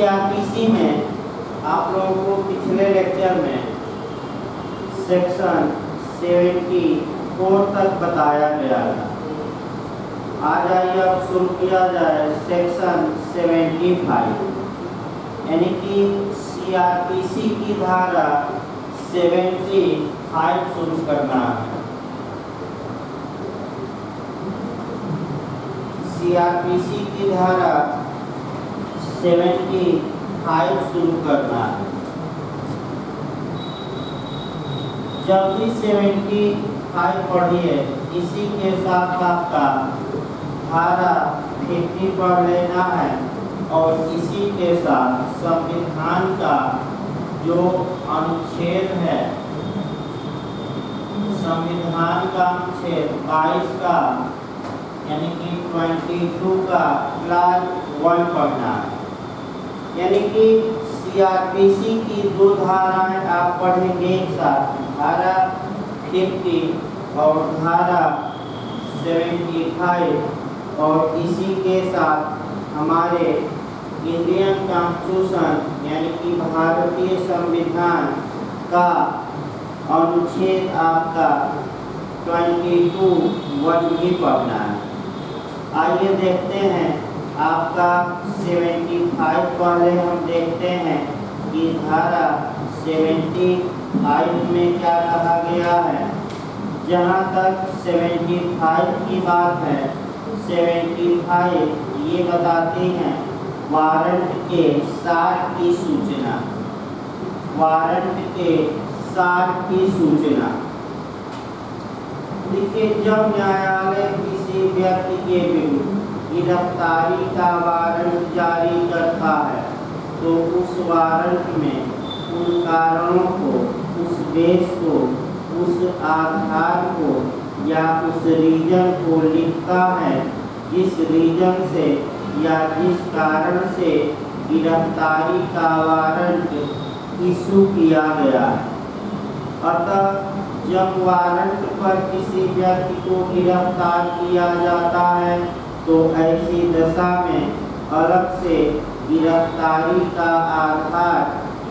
CrPC में आप लोगों को पिछले लेक्चर में सेक्शन 74 तक बताया गया था। आ जाइए अब शुरू किया जाए सेक्शन 75, यानी कि सीआरपीसी की धारा 75 शुरू करना है। सीआरपीसी की धारा 75 शुरू करना है। जब भी 75 पढ़िए, इसी के साथ आपका धारा 50 पढ़ लेना है और इसी के साथ संविधान का जो अनुच्छेद है, संविधान का अनुच्छेद 22 का यानी कि 22 का क्लास 1 पढ़ना है। यानी कि सीआरपीसी की दो धाराएं आप पढ़ेंगे एक साथ, धारा 50 और धारा 75, और इसी के साथ हमारे इंडियन कॉन्स्टिट्यूशन यानी कि भारतीय संविधान का अनुच्छेद आपका 22(1) भी पढ़ना है। आइए देखते हैं आपका 75 पहले हम देखते हैं कि धारा 75 में क्या कहा गया है। जहाँ तक 75 की बात है, 75 ये बताते हैं वारंट के सार की सूचना, वारंट के सार की सूचना। देखिए, जब न्यायालय किसी व्यक्ति के विरुद्ध गिरफ्तारी का वारंट जारी करता है तो उस वारंट में उन कारणों को, उस बेस को, उस आधार को या उस रीजन को लिखता है जिस रीजन से या जिस कारण से गिरफ्तारी का वारंट इशू किया गया है। अतः जब वारंट पर किसी व्यक्ति को गिरफ्तार किया जाता है तो ऐसी दशा में अलग से गिरफ्तारी का आधार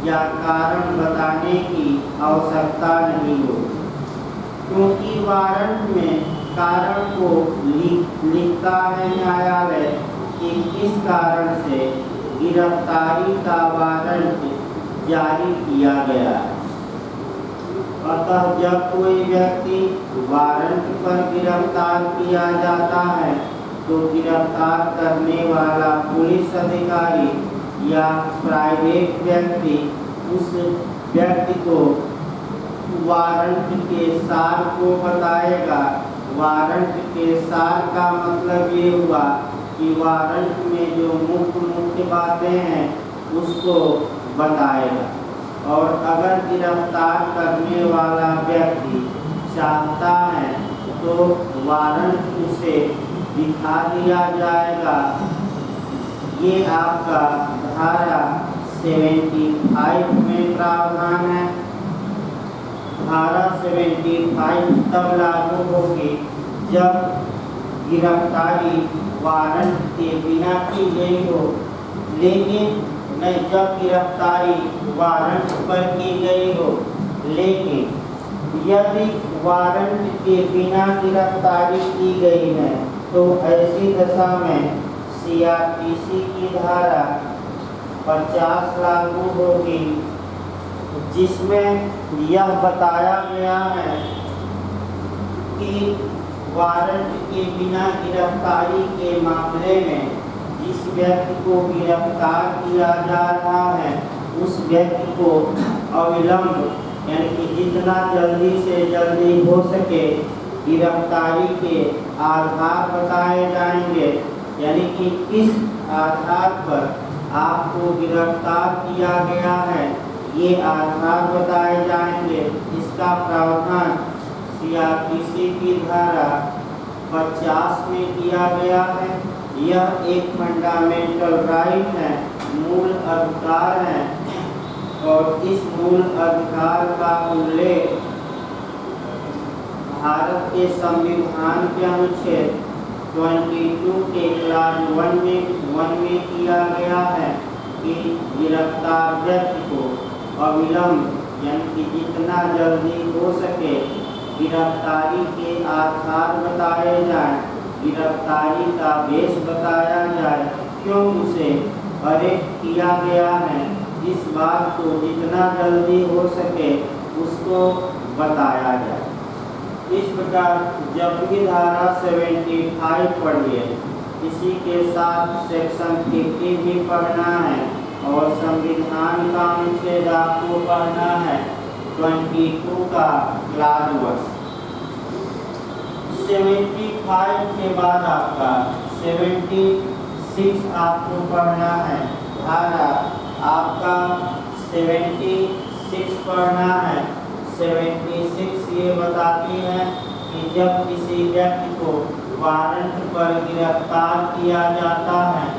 या कारण बताने की आवश्यकता नहीं होती, क्योंकि वारंट में कारण को लिखता है न्यायालय कि किस कारण से गिरफ्तारी का वारंट जारी किया गया है। अतः जब कोई व्यक्ति वारंट पर गिरफ्तार किया जाता है तो गिरफ्तार करने वाला पुलिस अधिकारी या प्राइवेट व्यक्ति उस व्यक्ति को वारंट के सार को बताएगा। वारंट के सार का मतलब ये हुआ कि वारंट में जो मुख्य बातें हैं उसको बताएगा, और अगर गिरफ्तार करने वाला व्यक्ति चाहता है तो वारंट उसे दिखा दिया जाएगा। ये आपका धारा 75 में प्रावधान है। धारा 75 तब लागू होगी जब गिरफ्तारी वारंट के बिना की गई हो, लेकिन नहीं, जब गिरफ्तारी वारंट पर की गई हो। लेकिन यदि वारंट के बिना गिरफ्तारी की गई है तो ऐसी दशा में सीआरपीसी की धारा 50 लागू होगी, जिसमें यह बताया गया है कि वारंट के बिना गिरफ्तारी के मामले में जिस व्यक्ति को गिरफ्तार किया जा रहा है उस व्यक्ति को अविलंब यानी कि जितना जल्दी से जल्दी हो सके गिरफ्तारी के आधार बताए जाएंगे, यानी कि किस आधार पर आपको गिरफ्तार किया गया है ये आधार बताए जाएंगे। इसका प्रावधान सीआरपीसी की धारा 50 में किया गया है। यह एक फंडामेंटल राइट है, मूल अधिकार है, और इस मूल अधिकार का उल्लेख भारत के संविधान के अनुच्छेद 22 के क्लास 1 में किया गया है। कि गिरफ्तार व्यक्ति को अविलंब यानी कि जितना जल्दी हो सके गिरफ्तारी के आधार बताए जाएं, गिरफ्तारी का बेस बताया जाए, क्यों उसे अरेस्ट किया गया है, इस बात को जितना जल्दी हो सके उसको बताया जाए। इस प्रकार जब भी धारा 75 पढ़िए, इसी के साथ सेक्शन 50 भी पढ़ना है और संविधान का अनुच्छेद आपको पढ़ना है 22 का क्लास 1। 75 के बाद आपका 76 आपको पढ़ना है। धारा आपका 76 पढ़ना है। 76 ये बताती है कि जब किसी व्यक्ति को वारंट पर गिरफ्तार किया जाता है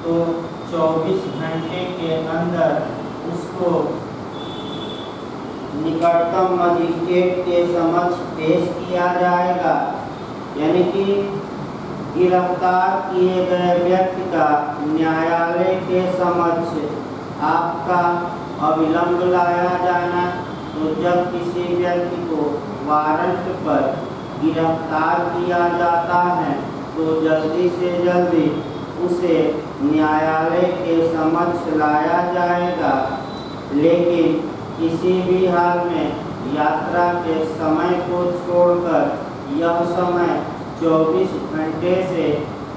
तो 24 घंटे के अंदर उसको निकटतम मजिस्ट्रेट के समक्ष पेश किया जाएगा। यानी कि गिरफ्तार किए गए व्यक्ति का न्यायालय के समक्ष आपका अविलंब लाया जाना। तो जब किसी व्यक्ति को वारंट पर गिरफ्तार किया जाता है तो जल्दी से जल्दी उसे न्यायालय के समक्ष लाया जाएगा, लेकिन किसी भी हाल में यात्रा के समय को छोड़कर यह समय 24 घंटे से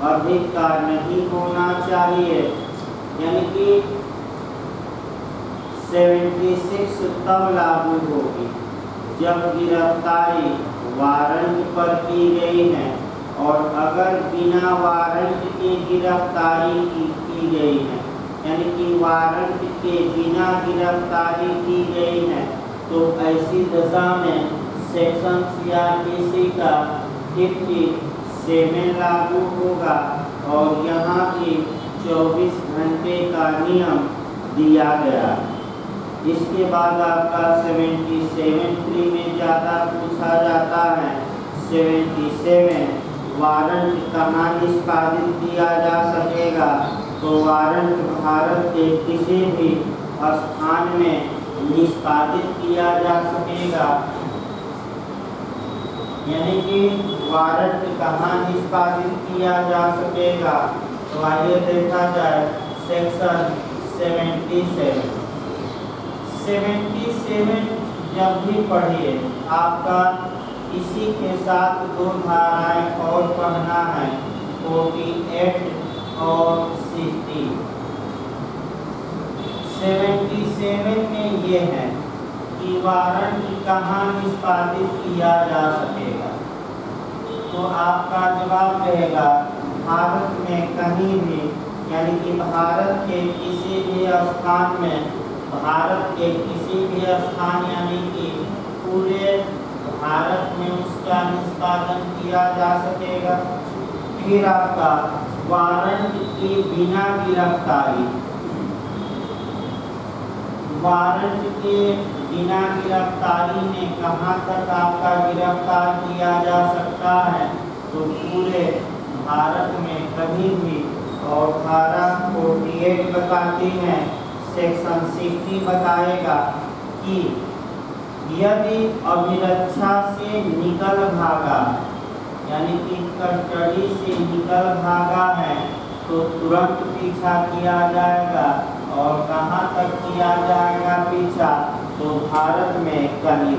अधिक का नहीं होना चाहिए। यानी कि 76 तब लागू होगी जब गिरफ्तारी वारंट पर की गई है, और अगर बिना वारंट के गिरफ्तारी की गई है, यानी कि वारंट के बिना गिरफ्तारी की गई है, तो ऐसी दशा में सेक्शन CRPC का 57 लागू होगा और यहाँ भी 24 घंटे का नियम दिया गया। इसके बाद आपका 77(3) में ज़्यादा पूछा जाता है। 77 वारंट कहाँ निष्पादित किया जा सकेगा? तो वारंट भारत के किसी भी स्थान में निष्पादित किया जा सकेगा। यानी कि वारंट कहाँ निष्पादित किया जा सकेगा? तो आइए देखा जाए सेक्शन 77 जब भी पढ़िए आपका इसी के साथ 2 धाराएं और पढ़ना है, 48 और 60। 77 में ये है कि वारंट कहाँ निष्पादित किया जा सकेगा। तो आपका जवाब रहेगा भारत में कहीं भी, यानी कि भारत के किसी भी स्थान में, भारत के किसी भी स्थान यानी कि पूरे भारत में उसका निष्पादन किया जा सकेगा। फिर आपका वारंट की बिना गिरफ्तारी, वारंट के बिना गिरफ्तारी में कहाँ तक आपका गिरफ्तार किया जा सकता है? तो पूरे भारत में कहीं भी। और धारा 48 बताती है, सेक्शन 60 बताएगा कि यदि अभिरक्षा से निकल भागा, यानी कि कस्टडी से निकल भागा है, तो तुरंत पीछा किया जाएगा। और कहाँ तक किया जाएगा पीछा? तो भारत में कहीं।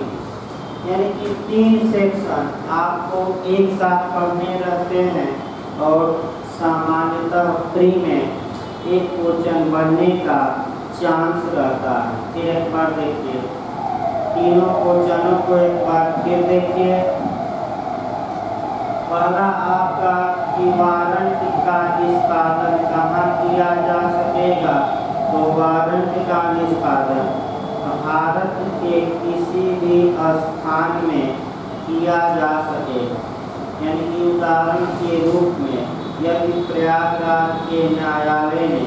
यानी कि 3 सेक्शन आपको एक साथ पढ़ने रहते हैं और सामान्यतः प्री में एक क्वेश्चन बनने का चांस रहता है। फिर एक बार देखिए, तीनों क्वेश्चनों को एक बार फिर देखिए। पहला आपका कि वारंट का निष्पादन कहाँ किया जा सकेगा? तो वारंट का निष्पादन भारत के किसी भी स्थान में किया जा सकेगा। यानी कि उदाहरण के रूप में यदि प्रयागराज के न्यायालय ने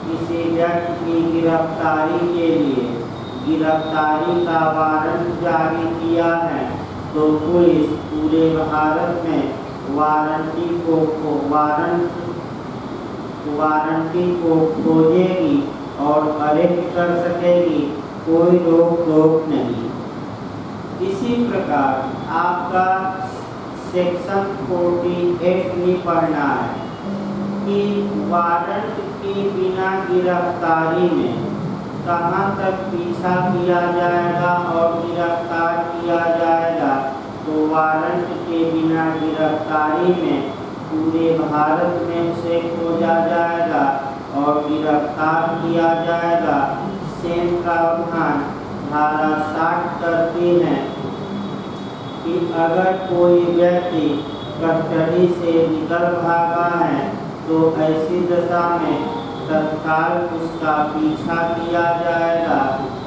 किसी व्यक्ति की गिरफ्तारी के लिए गिरफ्तारी का वारंट जारी किया है, तो पुलिस पूरे भारत में वारंटी को खोजेगी और अरेस्ट कर सकेगी, कोई रोक टोक नहीं। इसी प्रकार आपका सेक्शन 48 भी पढ़ना है कि वारंट के बिना गिरफ्तारी में कहाँ तक पीछा किया जाएगा और गिरफ्तार किया जाएगा। तो वारंट के बिना गिरफ्तारी में पूरे भारत में उसे खोजा जाएगा और गिरफ्तार किया जाएगा। सेम प्रावधान धारा 60 करती है कि अगर कोई व्यक्ति कस्टडी से निकल भागा है तो ऐसी दशा में तत्काल उसका पीछा किया जाएगा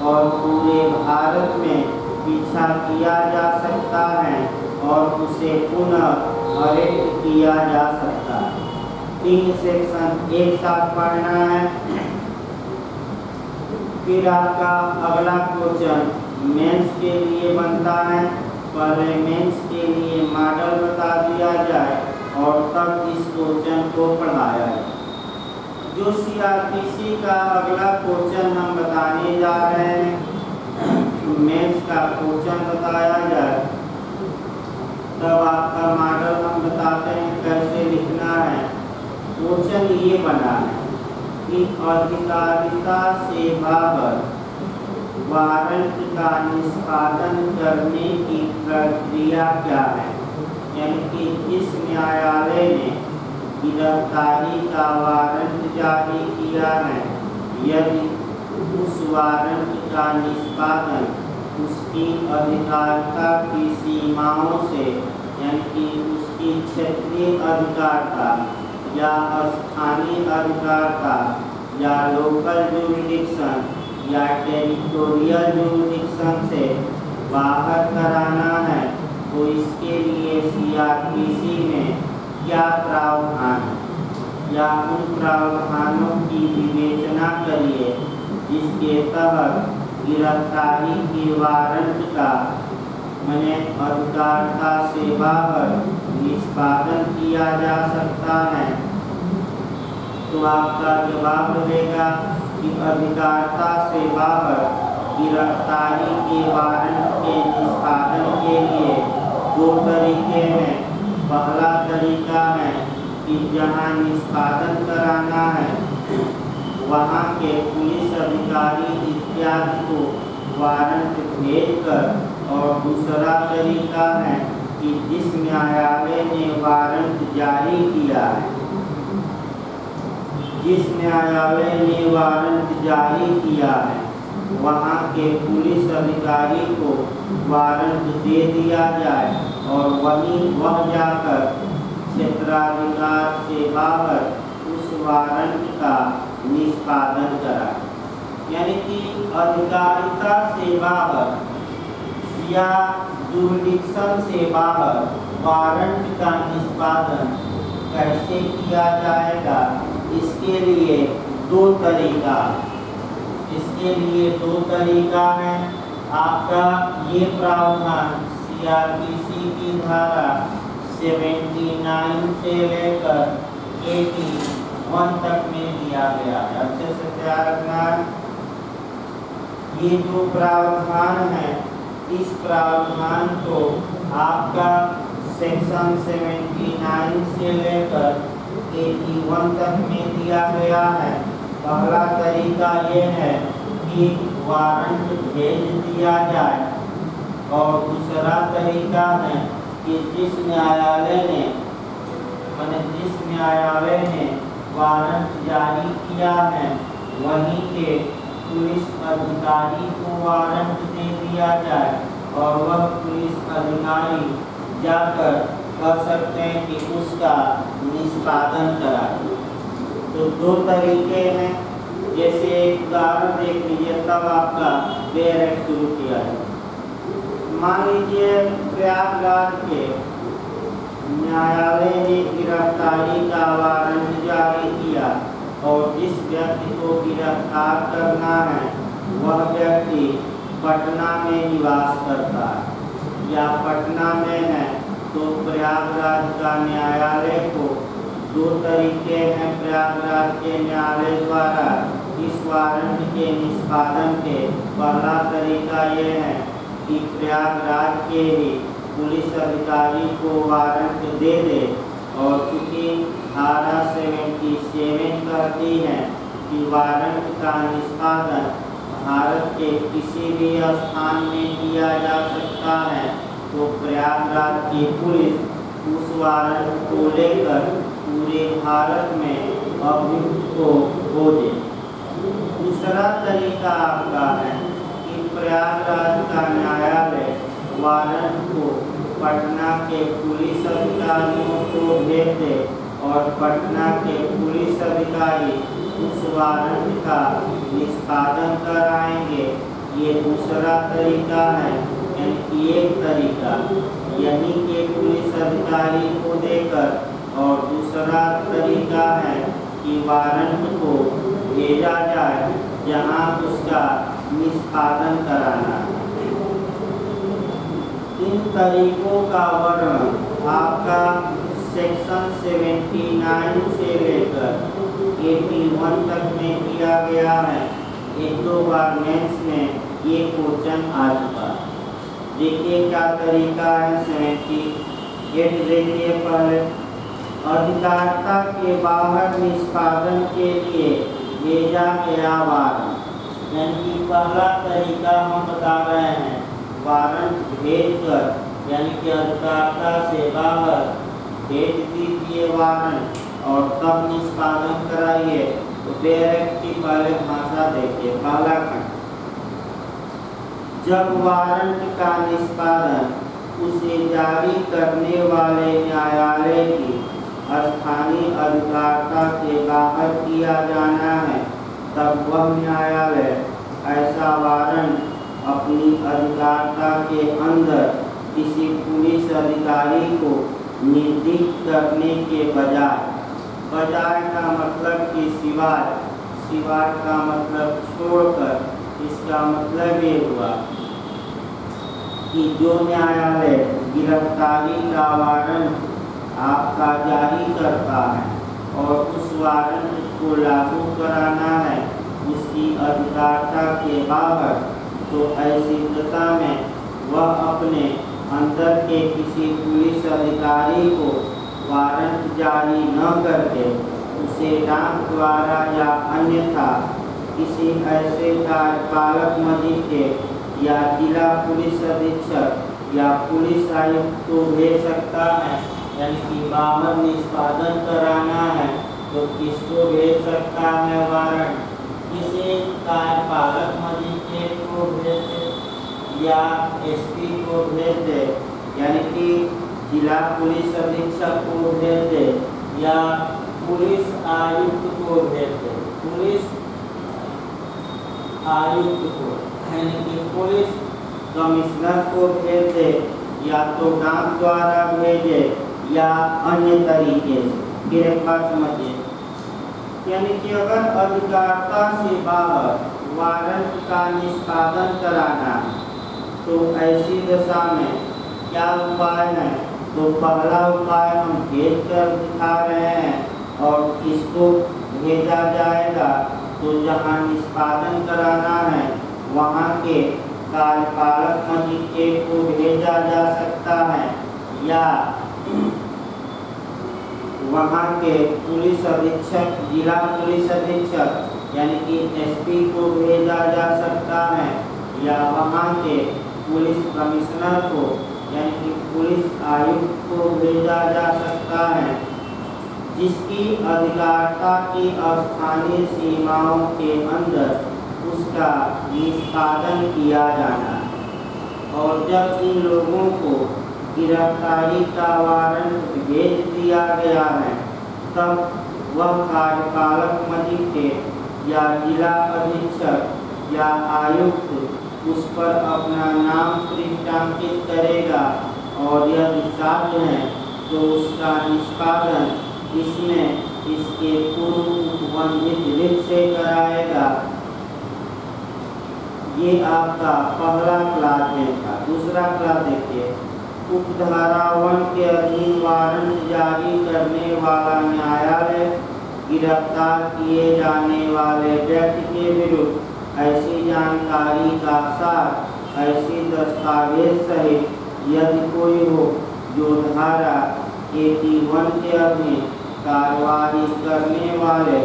और पूरे भारत में पीछा किया जा सकता है और उसे पुनः अरेस्ट किया जा सकता है। 3 सेक्शन एक साथ पढ़ना है। फिर आपका अगला क्वेश्चन मेंस के लिए बनता है। पहले मेंस के लिए मॉडल बता दिया जाए और तब इस क्वेश्चन को पढ़ाया जाए। जो सीआरपीसी का अगला क्वेश्चन हम बताने जा रहे हैं, मेंस का क्वेश्चन बताया जाए तब आपका मॉडल हम बताते हैं कैसे लिखना है। क्वेश्चन ये बना है कि अधिकारिता से बाहर वारंट का निष्पादन करने की प्रक्रिया क्या है। यानी कि जिस न्यायालय ने गिरफ्तारी का वारंट जारी किया है, यदि उस वारंट का निष्पादन उसकी अधिकारिता की सीमाओं से, यानी कि उसकी क्षेत्रीय अधिकारिता या स्थानीय अधिकारिता या लोकल जुरिडिक्शन या टेरिटोरियल जुरिडिक्शन से बाहर कराना है, तो इसके लिए सीआरपीसी में क्या प्रावधान है या उन प्रावधानों की विवेचना करिए जिसके तहत गिरफ्तारी के वारंट का मैंने अधिकारिता से बाहर निष्पादन किया जा सकता है। तो आपका जवाब रहेगा कि अधिकारिता से बाहर गिरफ्तारी के वारंट के निष्पादन के लिए 2 तरीके हैं। पहला तरीका है कि जहां निष्पादन कराना है वहां के पुलिस अधिकारी इत्यादि को वारंट भेजकर, और दूसरा तरीका है कि जिस न्यायालय ने वारंट जारी किया है, जिस न्यायालय ने वारंट जारी किया है वहां के पुलिस अधिकारी को वारंट दे दिया जाए और वहीं वह जाकर क्षेत्राधिकार से बाहर उस वारंट का निष्पादन कराए। यानी कि अधिकारिता से बाहर या जुरिडिक्शन से बाहर वारंट का निष्पादन कैसे किया जाएगा, इसके लिए 2 तरीका है। आपका ये प्रावधान सीआरपीसी की धारा 79 से लेकर 81 तक में दिया गया है। अच्छे से ध्यान रखना। ये जो प्रावधान है, इस प्रावधान को आपका सेक्शन 79 से लेकर 81 तक में दिया गया है। पहला तरीका ये है कि वारंट भेज दिया जाए और दूसरा तरीका है कि जिस न्यायालय ने वारंट जारी किया है वहीं के पुलिस अधिकारी को वारंट दे दिया जाए और वह पुलिस अधिकारी जाकर कह सकते हैं कि उसका निष्पादन कराए। तो 2 तरीके हैं। जैसे एक उदाहरण देख लीजिए, तब आपका बेरेट शुरू किया है। मान लीजिए प्रयागराज के न्यायालय ने गिरफ्तारी का वारंट जारी किया और जिस व्यक्ति को गिरफ्तार करना है वह व्यक्ति पटना में निवास करता है या पटना में है, तो प्रयागराज का न्यायालय को 2 तरीके हैं प्रयागराज के न्यायालय द्वारा इस वारंट के निष्पादन के पहला तरीका यह है कि प्रयागराज के ही पुलिस अधिकारी को वारंट दे दे। और चूँकि धारा 77 कहती है कि वारंट का निष्पादन भारत के किसी भी स्थान में किया जा सकता है, तो प्रयागराज की पुलिस उस वारंट को लेकर पूरे भारत में अभियुक्त को खोजे। दूसरा तरीका आपका है कि प्रयागराज का न्यायालय वारंट को पटना के पुलिस अधिकारियों को भेज दे और पटना के पुलिस अधिकारी उस वारंट का निष्पादन कराएंगे। ये दूसरा तरीका है। यानी एक तरीका यहीं के पुलिस अधिकारी को देकर और दूसरा तरीका है कि वारंट को भेजा जाए जहां उसका निष्पादन कराना है। इन तरीकों का वर्णन आपका सेक्शन 79 से लेकर 81 तक में किया गया है। एक दो बार मेंस में ये क्वेश्चन आ चुका। देखिए क्या तरीका है। 78 देखिए पहले, अधिकारिता के बाहर निष्पादन के लिए भेजा गया वारंट। यानी कि पहला तरीका हम बता रहे हैं, वारंट भेजकर यानी कि अधिकारिता से बाहर भेज दीजिए वारंट और तब निष्पादन कराइए। तो डायरेक्ट की पहले भाषा देखिए। पहला खंड, जब वारंट का निष्पादन उसे जारी करने वाले न्यायालय की स्थानीय अधिकारिता के बाहर किया जाना है, तब वह न्यायालय ऐसा वारंट अपनी अधिकारिता के अंदर किसी पुलिस अधिकारी को निर्दिष्ट करने के बजाय का मतलब कि सिवाय का मतलब छोड़कर, इसका मतलब ये हुआ कि जो न्यायालय गिरफ्तारी का वारंट आपका जारी करता है और उस वारंट को लागू कराना है उसकी अधिकारिता के बाहर, तो ऐसी दशा में वह अपने अंदर के किसी पुलिस अधिकारी को वारंट जारी न करके उसे डाक द्वारा या अन्यथा किसी ऐसे कार्यपालक मजिस्ट्रेट या जिला पुलिस अधीक्षक या पुलिस आयुक्त को भेज सकता है। यानी कि बाहर निष्पादन कराना है तो किसको भेज सकता है वारंट? किसी कार्यपालक मजिस्ट्रेट को भेज दे या एसपी को भेज दे, यानी कि जिला पुलिस अधीक्षक को भेज दे या पुलिस आयुक्त को भेज दे। पुलिस आयुक्त को यानी कि पुलिस कमिश्नर को भेज दे या तो डाक द्वारा भेजे या अन्य तरीके से। फिर एक बात समझिए, यानी कि अगर अधिकारिता से बाहर वारंट का निष्पादन कराना तो ऐसी दशा में क्या उपाय है? तो पहला उपाय हम भेज कर दिखा रहे हैं और किसको भेजा जाएगा? तो जहां निष्पादन कराना है वहां के कार्यपालक मजिस्ट्रेट को भेजा जा सकता है या वहां के पुलिस अधीक्षक, जिला पुलिस अधीक्षक यानी कि एसपी को भेजा जा सकता है या वहां के पुलिस कमिश्नर को यानी कि पुलिस आयुक्त को भेजा जा सकता है, जिसकी अधिकारिता की स्थानीय सीमाओं के अंदर उसका निष्पादन किया जाना है। और जब इन लोगों को गिरफ्तारी का वारंट भेज दिया गया है, तब वह कार्यपालक मजिस्ट्रेट या जिला अधीक्षक या आयुक्त उस पर अपना नाम पृष्ठांकित करेगा और यदि साध्य है तो उसका निष्पादन इसमें इसके पूर्व उपबंधित रिट से कराएगा। ये आपका पहला क्लास में था। दूसरा क्लास देखिए, उपधारा 1 के अधीन वारंट जारी करने वाला न्यायालय गिरफ्तार किए जाने वाले व्यक्ति के विरुद्ध ऐसी जानकारी का साथ ऐसी दस्तावेज सहित यदि कोई हो जो धारा 81 के अधीन कार्यवाही करने वाले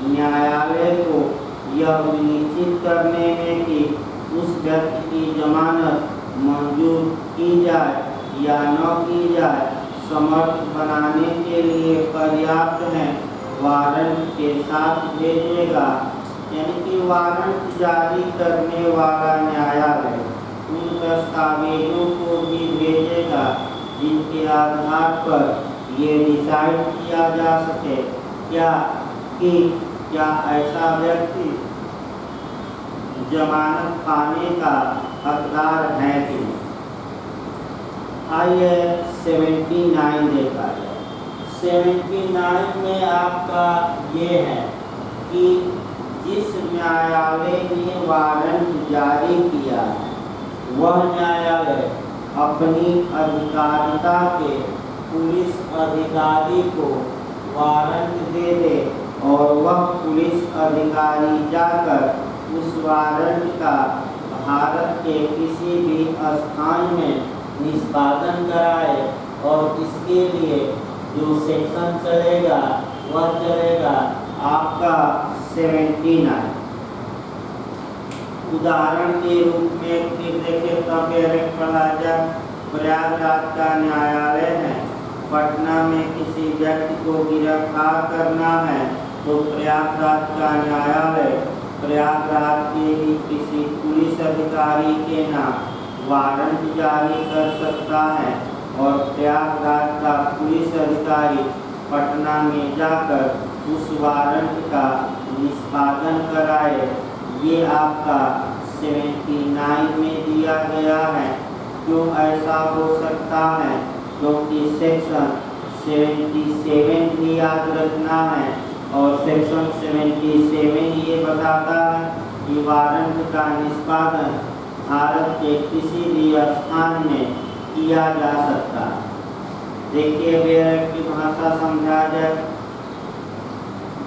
न्यायालय को यह सुनिश्चित करने में कि उस व्यक्ति की जमानत मंजूर की जाए या न की जाए समर्थ बनाने के लिए पर्याप्त है, वारंट के साथ भेजेगा। यानी कि वारंट जारी करने वाला न्यायालय उन दस्तावेजों को भी भेजेगा जिनके आधार पर ये डिसाइड किया जा सके क्या ऐसा व्यक्ति जमानत पाने का हकदार है कि नहीं। आइए 79 देखा जाए। 79 में आपका ये है कि जिस न्यायालय ने वारंट जारी किया है वह न्यायालय अपनी अधिकारिता के पुलिस अधिकारी को वारंट दे दे और वह पुलिस अधिकारी जाकर उस वारंट का भारत के किसी भी स्थान में निष्पादन कराए और इसके लिए जो सेक्शन चलेगा वह चलेगा आपका 79। उदाहरण के रूप में फिर देखें तब पढ़ा जाए। प्रयागराज का न्यायालय है, पटना में किसी व्यक्ति को गिरफ्तार करना है तो प्रयागराज का न्यायालय प्रयागराज के ही किसी पुलिस अधिकारी के नाम वारंट जारी कर सकता है और प्रयागराज का पुलिस अधिकारी पटना में जाकर उस वारंट का निष्पादन कराए। ये आपका 79 में दिया गया है। क्यों ऐसा हो सकता है? क्योंकि सेक्शन 77 भी याद रखना है और सेक्शन 77 ये बताता है कि वारंट का निष्पादन भारत के किसी भी स्थान में किया जा सकता है। देखिए बेरक की भाषा समझा जाए।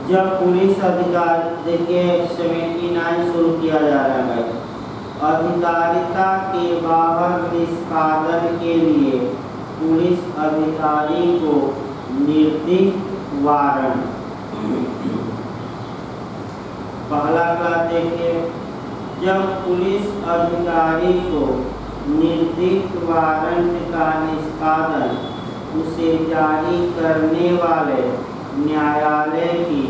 जब पुलिस अधिकारी, देखिए 79 शुरू किया जा रहा है। अधिकारिता के बाहर निष्पादन के लिए पुलिस अधिकारी को निर्दिष्ट वारंट। पहला का देखिए, जब पुलिस अधिकारी को निर्दिष्ट वारंट का निष्पादन उसे जारी करने वाले न्यायालय की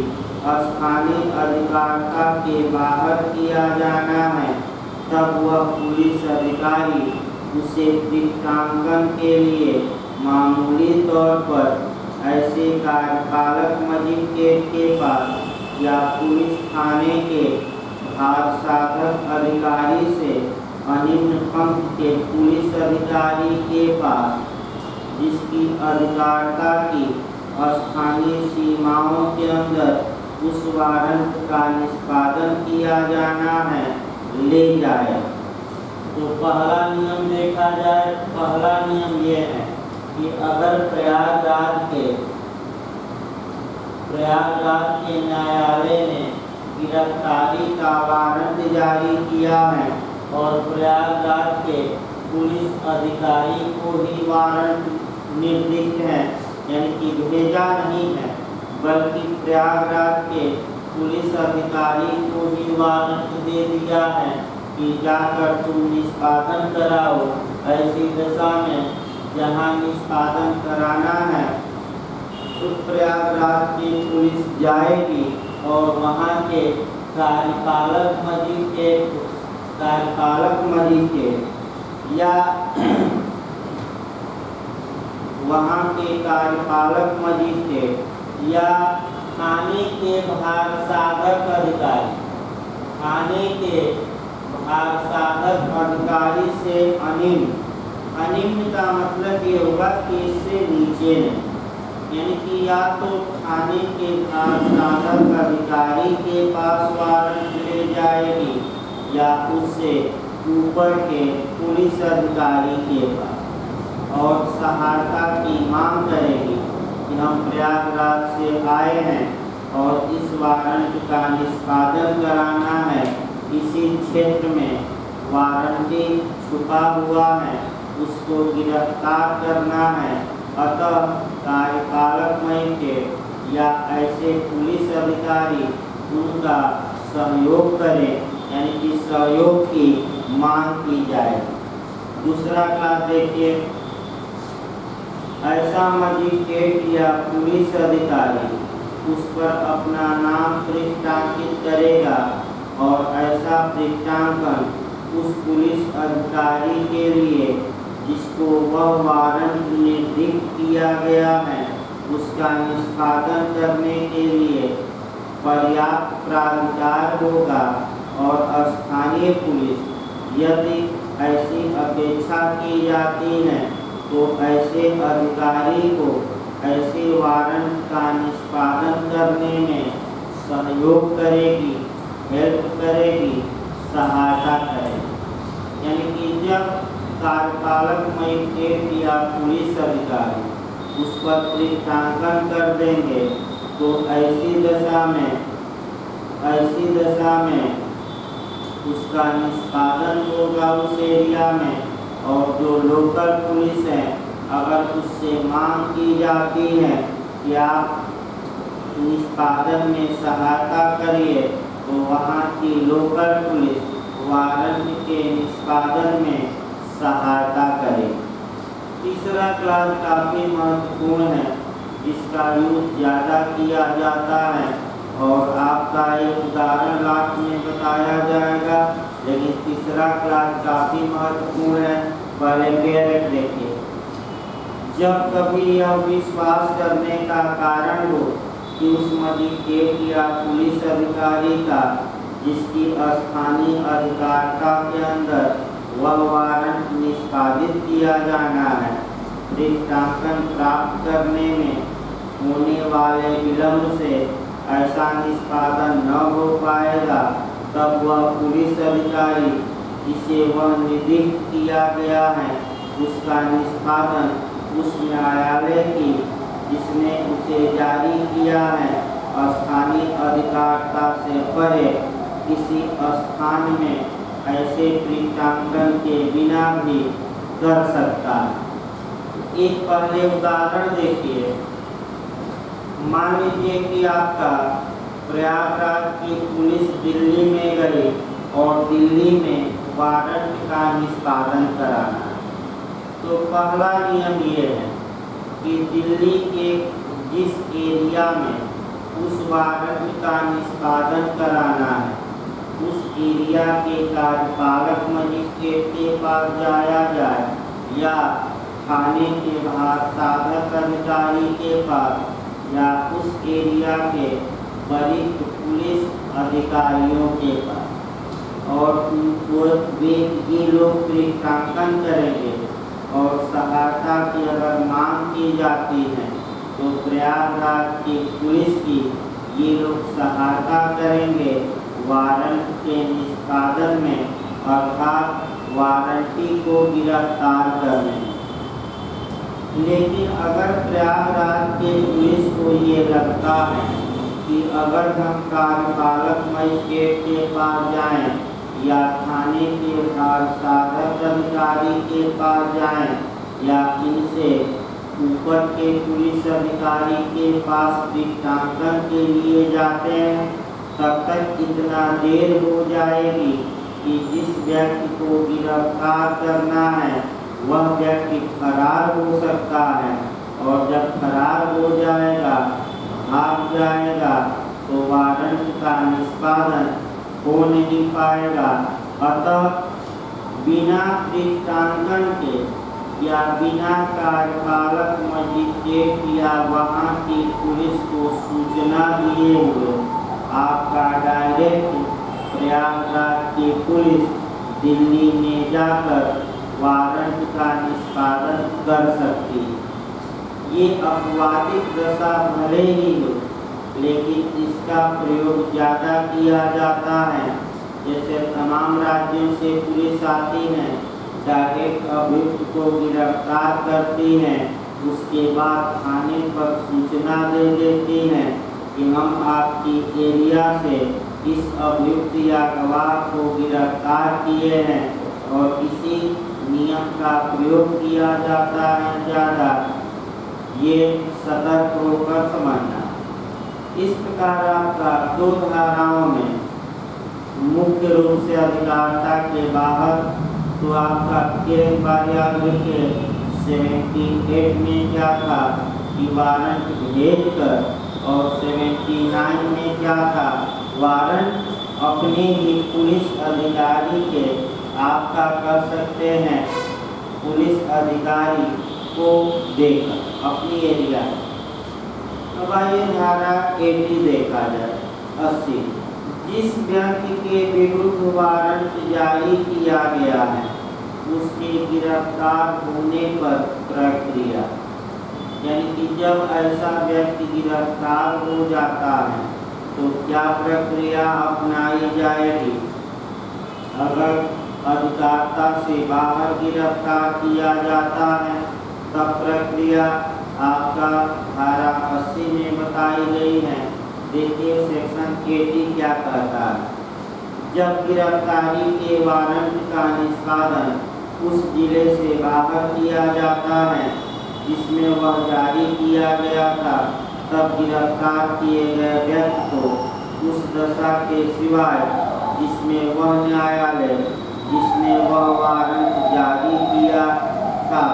स्थानीय अधिकारिता के बाहर किया जाना है, तब वह पुलिस अधिकारी उसे दृष्टांकन के लिए मामूली तौर पर ऐसे कार्यपालक मजिस्ट्रेट के पास या पुलिस थाने के भारसाधक अधिकारी से अनिम्न पंक्ति के पुलिस अधिकारी के पास, जिसकी अधिकारिता की स्थानीय सीमाओं के अंदर उस वारंट का निष्पादन किया जाना है, ले जाए। तो पहला नियम देखा जाए। पहला नियम ये है कि अगर प्रयागराज के न्यायालय ने गिरफ्तारी का वारंट जारी किया है और प्रयागराज के पुलिस अधिकारी को ही वारंट निर्दिष्ट है, यानी कि भेजा नहीं है, बल्कि प्रयागराज के पुलिस अधिकारी को ही वारंट दे दिया है कि जाकर तुम निष्पादन कराओ। ऐसी दशा में जहाँ निष्पादन कराना है तो प्रयागराज की पुलिस जाएगी और वहाँ के कार्यपालक मजिस्ट्रेट या वहाँ के कार्यपालक मजिस्ट्रेट या थाने के भारसाधक अधिकारी, थाने के भारसाधक अधिकारी से अनिम्न का मतलब ये होगा कि इससे नीचे नहीं, यानी कि या तो थाने के भारसाधक अधिकारी के पास वारंट ले जाएगी या उससे ऊपर के पुलिस अधिकारी के पास और सहायता की मांग करेगी कि हम प्रयागराज से आए हैं और इस वारंट का निष्पादन कराना है, किसी क्षेत्र में वारंटी छुपा हुआ है, उसको गिरफ्तार करना है, अतः कार्यपालक मजिस्ट्रेट या ऐसे पुलिस अधिकारी उनका सहयोग करें, यानी कि सहयोग की मांग की जाए। दूसरा क्लास देखिए, ऐसा मजिस्ट्रेट या पुलिस अधिकारी उस पर अपना नाम पृष्ठांकित करेगा और ऐसा पृष्ठांकन उस पुलिस अधिकारी के लिए जिसको वह वारंट निर्दिष्ट किया गया है उसका निष्पादन करने के लिए पर्याप्त प्राधिकार होगा। और स्थानीय पुलिस यदि ऐसी अपेक्षा की जाती है तो ऐसे अधिकारी को ऐसे वारंट का निष्पादन करने में सहयोग करेगी, हेल्प करेगी, सहायता करेगी। यानी कि जब कार्यपालक मजिस्ट्रेट या पुलिस अधिकारी उस पर पृष्ठांकन कर देंगे तो ऐसी दशा में उसका निष्पादन होगा उस एरिया में। और जो लोकल पुलिस है अगर उससे मांग की जाती है कि आप निष्पादन में सहायता करिए तो वहाँ की लोकल पुलिस वारंट के निष्पादन में सहायता करे। तीसरा क्लास काफ़ी महत्वपूर्ण है, जिसका यूज ज़्यादा किया जाता है और आपका एक उदाहरण लास्ट में बताया जाएगा, लेकिन तीसरा क्लास काफ़ी महत्वपूर्ण है। पहले पेरेंट देखिए, जब कभी यह विश्वास करने का कारण हो कि उस मजिस्ट्रेट या पुलिस अधिकारी का जिसकी स्थानीय अधिकारिता के अंदर वह वारंट निष्पादित किया जाना है, पृष्ठांकन प्राप्त करने में होने वाले विलम्ब से ऐसा निष्पादन न हो पाएगा, तब वह पुलिस अधिकारी जिसे वह निर्दिष्ट किया गया है उसका निष्पादन उस न्यायालय की जिसने उसे जारी किया है स्थानीय अधिकारिता से परे किसी स्थान में ऐसे पृष्ठांकन के बिना भी कर सकता है। एक पहले उदाहरण देखिए, मान लीजिए कि आपका प्रयागराज की पुलिस दिल्ली में गई और दिल्ली में वारंट का निष्पादन कराना है। तो पहला नियम ये है कि दिल्ली के जिस एरिया में उस वारंट का निष्पादन कराना है उस एरिया के कार्यपालक मजिस्ट्रेट के पास जाया जाए या थाने के बाहर साधक अधिकारी के पास या उस एरिया के वरिष्ठ पुलिस अधिकारियों के पास, और उनको ये लोग पृष्ठांकन करेंगे और सहायता की अगर मांग की जाती है तो प्रयागराज की पुलिस की ये लोग सहायता करेंगे वारंट के निष्पादन में, अर्थात वारंटी को गिरफ्तार करने में। लेकिन अगर प्रयागराज के पुलिस को ये लगता है कि अगर हम कार्यपालक मजिस्ट्रेट के पास जाएं या थाने के साधक अधिकारी के पास जाएं या इनसे ऊपर के पुलिस अधिकारी के पास पृष्ठांकन के लिए जाते हैं, तब तक इतना देर हो जाएगी कि जिस व्यक्ति को गिरफ्तार करना है वह व्यक्ति फरार हो सकता है, और जब फरार हो जाएगा, भाग जाएगा, तो वारंट का निष्पादन हो नहीं पाएगा। अतः बिना पृष्ठांकन के या बिना कार्यपालक मजिस्ट्रेट या वहाँ की पुलिस को सूचना दिए हुए आपका डायरेक्ट प्रयागराज की पुलिस दिल्ली में जाकर वारंट का निष्पादन कर सकती है। ये अपवादित दशा भले ही हो, लेकिन इसका प्रयोग ज़्यादा किया जाता है। जैसे तमाम राज्यों से पुलिस आती है, डायरेक्ट अभियुक्त को गिरफ्तार करती है, उसके बाद थाने पर सूचना दे देती हैं कि हम आपकी एरिया से इस अभियुक्त या गवाह को गिरफ्तार किए हैं और इसी नियम का प्रयोग किया जाता है ज़्यादा, ये सतर्क होकर समझना। इस प्रकार आपका 2 धाराओं में मुख्य रूप से अधिकारिता के बाहर तो आपका केस बारियागरी के 78 में क्या था कि वारंट भेज कर, और 79 में क्या था, वारंट अपने ही पुलिस अधिकारी के आपका कर सकते हैं, पुलिस अधिकारी को देकर अपनी एरिया। अब आइए धारा 80 देखा जाए। 80, जिस व्यक्ति के विरुद्ध वारंट जारी किया गया है उसके गिरफ्तार होने पर प्रक्रिया, यानी कि जब ऐसा व्यक्ति गिरफ्तार हो जाता है तो क्या प्रक्रिया अपनाई जाएगी। अगर अधिकारिता से बाहर गिरफ्तार किया जाता है तब प्रक्रिया आपका धारा 80 में बताई गई है। देखिए सेक्शन 80 क्या कहता है। जब गिरफ्तारी के वारंट का निष्पादन उस जिले से बाहर किया जाता है जिसमें वह जारी किया गया था, तब गिरफ्तार किए गए व्यक्ति को उस दशा के सिवाय जिसमें वह न्यायालय जिसने वह वारंट जारी किया था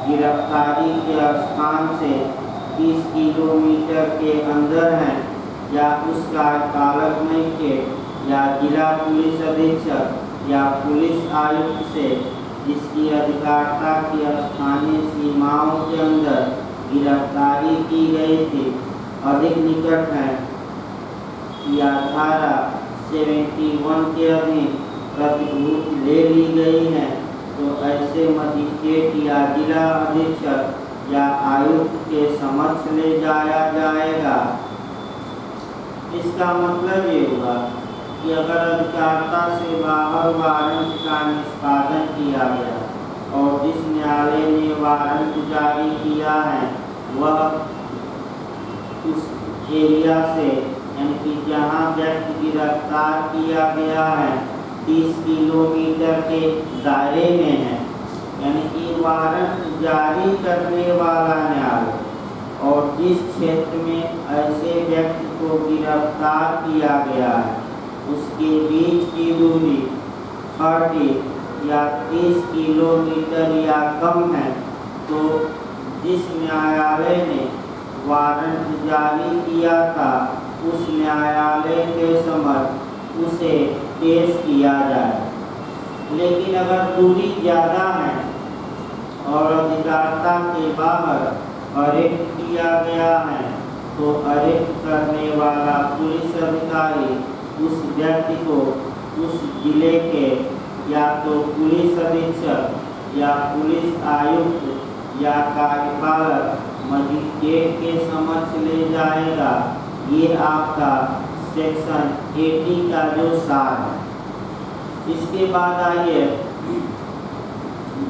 गिरफ्तारी के स्थान से 30 किलोमीटर के अंदर है, या उसका पालक मजिस्ट्रेट या जिला पुलिस अधीक्षक या पुलिस आयुक्त से जिसकी अधिकारिता की स्थानीय सीमाओं के अंदर गिरफ्तारी की गई थी अधिक निकट है, या धारा 71 के अधीन प्रतिभूति ले ली गई है, तो ऐसे मजिस्ट्रेट या जिला अधीक्षक या आयुक्त के समक्ष ले जाया जाएगा। इसका मतलब ये हुआ कि अगर अधिकारिता से बाहर वारंट का निष्पादन किया गया और जिस न्यायालय ने वारंट जारी किया है वह उस एरिया से, यानी कि जहाँ व्यक्ति गिरफ्तार किया गया है 30 किलोमीटर के दायरे में है, यानी कि वारंट जारी करने वाला न्यायालय और जिस क्षेत्र में ऐसे व्यक्ति को गिरफ्तार किया गया है उसके बीच की दूरी 30 या 30 किलोमीटर या कम है, तो जिस न्यायालय ने वारंट जारी किया था उस न्यायालय के समक्ष उसे पेश किया जाए। लेकिन अगर दूरी ज़्यादा है और अधिकारिता के बाहर अरेस्ट किया गया है तो अरेस्ट करने वाला पुलिस अधिकारी उस व्यक्ति को उस जिले के या तो पुलिस अधीक्षक या पुलिस आयुक्त या कार्यपालक मजिस्ट्रेट के समक्ष ले जाएगा। ये आपका सेक्शन 80 का जो सार है। इसके बाद आइए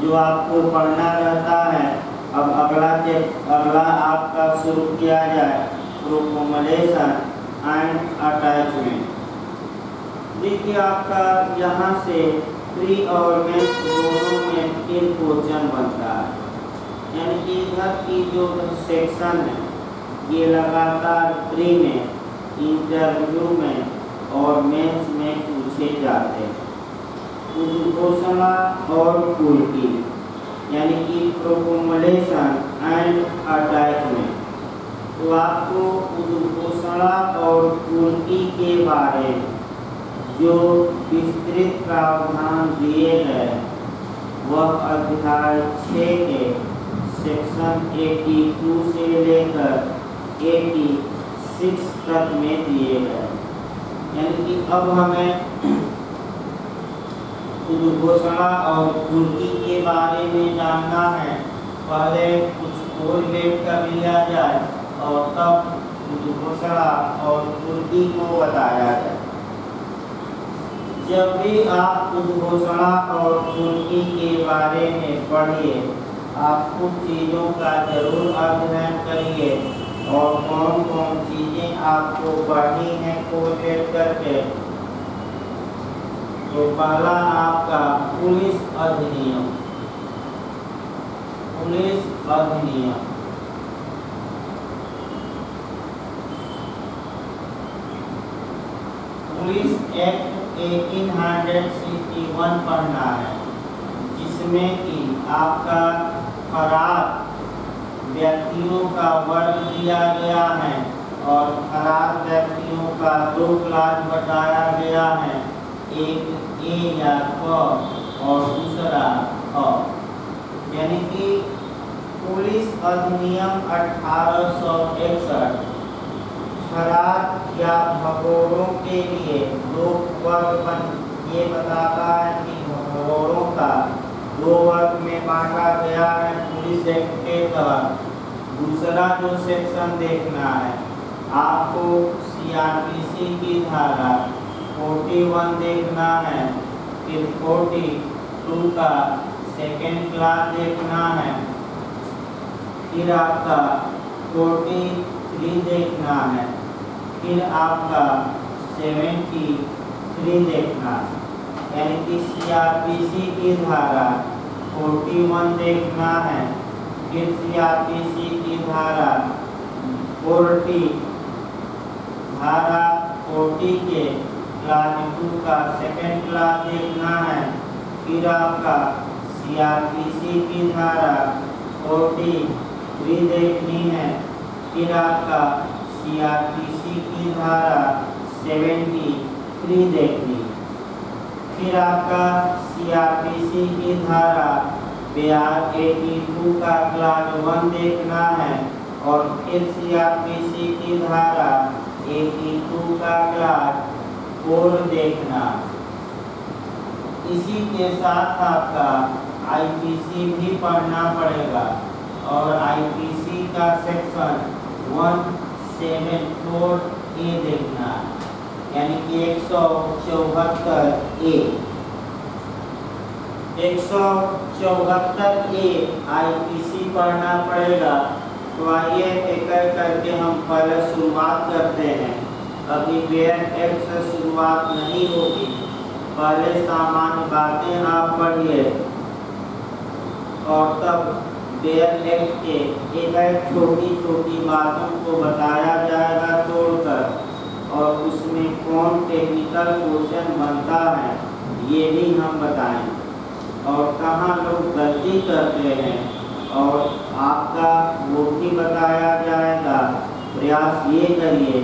जो आपको पढ़ना रहता है। अब अगला आपका शुरू किया जाए प्रोपोमलेशन एंड अटैचमेंट। देखिए आपका यहाँ से प्री और मेंस दोनों में फिर क्वेश्चन बनता है, यानी कि इधर की जो सेक्शन है ये लगातार प्री में, इंटरव्यू में और मेंस में पूछे जाते हैं। उद्घोषणा और कुर्की, यानी कि प्रोपोमलेशन एंड अटैचमेंट। तो आपको उद्घोषणा और कुर्की के बारे में जो विस्तृत प्रावधान दिए गए वह अध्याय 6 के सेक्शन 82 से लेकर 86 तक में दिए गए। यानी कि अब हमें उद्घोषणा और कुर्की के बारे में जानना है। पहले कुछ कोरिलेट कर लिया जाए और तब उद्घोषणा और कुर्की को बताया जाए। जब भी आप उद्घोषणा और कुर्की के बारे में पढ़िए, आप कुछ चीज़ों का जरूर अध्ययन करिए और कौन कौन चीजें आपको पढ़नी है कोरिलेट करके। तो पहला आपका पुलिस अधिनियम, पुलिस अधिनियम। पुलिस एक्ट 1861 पढ़ना है, जिसमें कि आपका फरार व्यक्तियों का वर्ग दिया गया है और फरार व्यक्तियों का 2 क्लास बताया गया है, एक ए या क और दूसरा अ। यानी कि पुलिस अधिनियम 1861 फरार या भगोड़ों के लिए 2 वर्ग ये बताता है कि भगोड़ों का 2 वर्ग में बांटा गया है पुलिस एक्ट के तहत। दूसरा जो सेक्शन देखना है आपको सीआरपीसी की धारा 41 देखना है, फिर 42 का सेकेंड क्लास देखना है, फिर आपका 43 देखना है, फिर आपका 73 देखना है। यानी कि सीआरपीसी की धारा 41 देखना है, फिर सीआरपीसी की धारा 40 के क्लास 2 का सेकेंड क्लास देखना है, फिर आपका सीआरपीसी की धारा 43 देखनी है, फिर आपका सीआरपीसी की धारा 73 देखनी है, फिर आपका सीआरपीसी की धारा 82 का क्लास 1 देखना है और फिर सीआरपीसी की धारा 82 का क्लास 4 देखना। इसी के साथ आपका आईपीसी भी पढ़ना पड़ेगा और आईपीसी का सेक्शन 174 ए देखना, यानी कि 174 ए 174 ए आईपीसी पढ़ना पड़ेगा। तो आइए एक एक करके हम पहले शुरुआत करते हैं। अभी बेयर एक्ट से शुरुआत नहीं होगी, पहले सामान्य बातें आप पढ़िए और तब बेयर एक्ट के एक एक छोटी छोटी बातों को बताया जाएगा तोड़कर, और उसमें कौन टेक्निकल क्वेश्चन बनता है ये भी हम बताएं और कहाँ लोग गलती करते हैं और आपका वो भी बताया जाएगा। प्रयास ये करिए